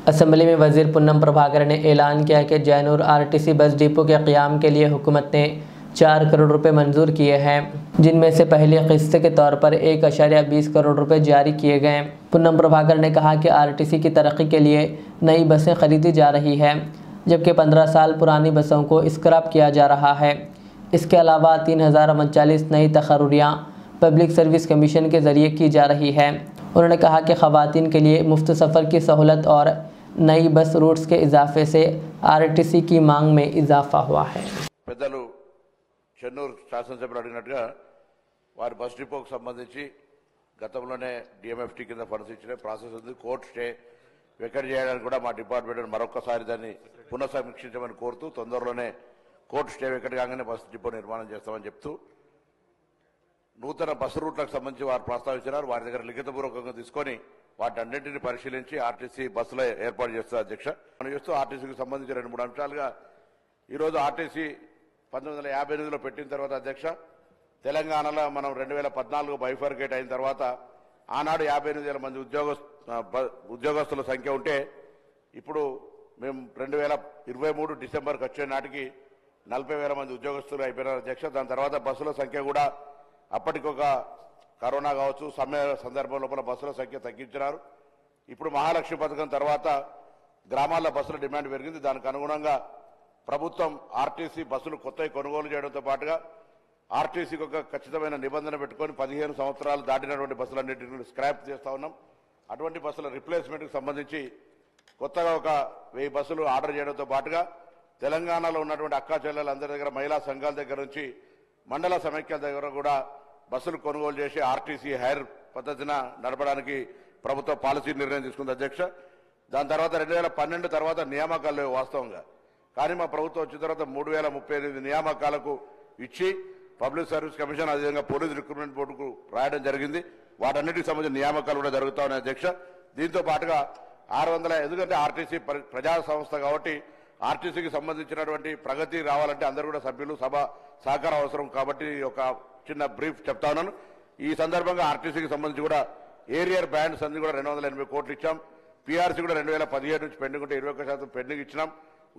Assembly में वजीर पुन्नम प्रभाकर ने ऐलान किया कि जैनूर आरटीसी बस डिपो के क़याम के लिए हुकूमत ने 4 करोड़ रुपए मंजूर किए हैं, जिनमें से पहली किस्त के तौर पर 1.20 करोड़ रुपए जारी किए गए। पुन्नम प्रभाकर ने कहा कि आरटीसी की तरक्की के लिए नई बसें खरीदी जा रही है, जबकि 15 साल पुरानी बसों को स्क्रैप किया जा रहा है। इसके अलावा 3039 नई तकर्रियाँ पब्लिक सर्विस कमीशन के ज़रिए की जा रही है। उन्होंने कहा कि ख़वातीन के लिए मुफ्त सफ़र की सहूलत और नई बस रूट्स के इजाफे से आरटीसी की मांग में इजाफा हुआ है। చెన్నూరు శాసనసభ్యులు అడిగినట్టుగా వారి బస్ డిపోకు సంబంధించి గతంలోనే డిఎంఎఫ్టీ కింద ఫండ్స్ ఇచ్చిన ప్రాసెస్ ఉంది. కోర్టు స్టే వెకెట్ చేయడానికి కూడా మా డిపార్ట్మెంట్ మరొకసారి దాన్ని పునఃసమీక్షించమని కోరుతూ తొందరలోనే కోర్టు స్టే వెకెట్ కాగానే బస్ డిపో నిర్మాణం చేస్తామని చెప్తూ నూతన బస్సు రూట్లకు సంబంధించి వారు ప్రస్తావించారు. వారి దగ్గర లిఖితపూర్వకంగా తీసుకొని వాటన్నింటినీ పరిశీలించి ఆర్టీసీ బస్సులో ఏర్పాటు చేస్తారు. అధ్యక్ష మనం చూస్తూ ఆర్టీసీకి సంబంధించి 2-3 అంశాలుగా ఈరోజు ఆర్టీసీ 1958లో పెట్టిన తర్వాత అధ్యక్ష తెలంగాణలో మనం 2014 బైఫర్కేట్ అయిన తర్వాత ఆనాడు 58,000 మంది ఉద్యోగస్తుల సంఖ్య ఉంటే ఇప్పుడు మేము 2023 డిసెంబర్కి వచ్చే నాటికి 40,000 మంది ఉద్యోగస్తులు అయిపోయినారు అధ్యక్ష. దాని తర్వాత బస్సుల సంఖ్య కూడా అప్పటికొక కరోనా కావచ్చు సమ్మె సందర్భం లోపల బస్సుల సంఖ్య తగ్గించినారు. ఇప్పుడు మహాలక్ష్మి పథకం తర్వాత గ్రామాల్లో బస్సుల డిమాండ్ పెరిగింది. దానికి అనుగుణంగా ప్రభుత్వం ఆర్టీసీ బస్సులు కొత్తవి కొనుగోలు చేయడంతో పాటుగా ఆర్టీసీకి ఒక ఖచ్చితమైన నిబంధన పెట్టుకొని 15 సంవత్సరాలు దాటినటువంటి బస్సులన్నింటినీ స్క్రాప్ చేస్తూ ఉన్నాం. అటువంటి బస్సుల రిప్లేస్మెంట్కి సంబంధించి కొత్తగా ఒక 1000 బస్సులు ఆర్డర్ చేయడంతో పాటుగా తెలంగాణలో ఉన్నటువంటి అక్కా చెల్లెలందరి దగ్గర మహిళా సంఘాల దగ్గర నుంచి మండల సమైక్యాల దగ్గర కూడా బస్సులు కొనుగోలు చేసి ఆర్టీసీ హైర్ పద్ధతిన నడపడానికి ప్రభుత్వ పాలసీ నిర్ణయం తీసుకుంది అధ్యక్ష. దాని తర్వాత 2012 తర్వాత నియామకాలు లేవు వాస్తవంగా. కానీ మా ప్రభుత్వం వచ్చిన తర్వాత 3038 నియామకాలకు ఇచ్చి పబ్లిక్ సర్వీస్ కమిషన్ అదేవిధంగా పోలీస్ రిక్రూట్మెంట్ బోర్డుకు రాయడం జరిగింది. వాటన్నిటికి సంబంధించిన నియామకాలు కూడా జరుగుతా ఉన్నాయి అధ్యక్ష. దీంతో పాటుగా 600 ఎందుకంటే ఆర్టీసీ ప్రజా సంస్థ కాబట్టి ఆర్టీసీకి సంబంధించినటువంటి ప్రగతి రావాలంటే అందరూ కూడా సభ్యులు సభ సహకారం అవసరం కాబట్టి ఒక చిన్న బ్రీఫ్ చెప్తా ఉన్నాను. ఈ సందర్భంగా ఆర్టీసీకి సంబంధించి కూడా ఏరియర్ బ్యాండ్స్ అన్ని కూడా 280 కోట్లు ఇచ్చాం. పీఆర్సీ కూడా 2017 నుంచి పెండింగ్ ఉంటే 21% పెండింగ్ ఇచ్చినాం.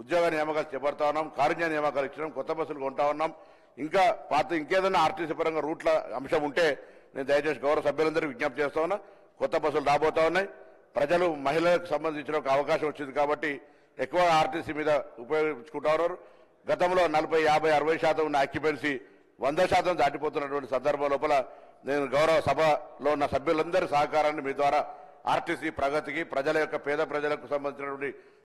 ఉద్యోగ నియామకాలు చేపడతా ఉన్నాం. కారుణ్య నియామకాలు ఇచ్చినాం. కొత్త బస్సులు కొంటా ఉన్నాం. ఇంకా ఇంకేదైనా ఆర్టీసీ పరంగా రూట్ల అంశం ఉంటే నేను దయచేసి గౌరవ సభ్యులందరికీ విజ్ఞప్తి చేస్తా ఉన్నా. కొత్త బస్సులు రాబోతా ఉన్నాయి. ప్రజలు మహిళలకు సంబంధించిన ఒక అవకాశం వచ్చింది కాబట్టి ఎక్కువ ఆర్టీసీ మీద ఉపయోగించుకుంటా ఉన్నారు. గతంలో 40, 50, 60% ఉన్న ఆక్యుపెన్సీ 100% దాటిపోతున్నటువంటి సందర్భం లోపల నేను గౌరవ సభలో ఉన్న సభ్యులందరి సహకారాన్ని మీ ద్వారా ఆర్టీసీ ప్రగతికి పేద ప్రజలకు సంబంధించినటువంటి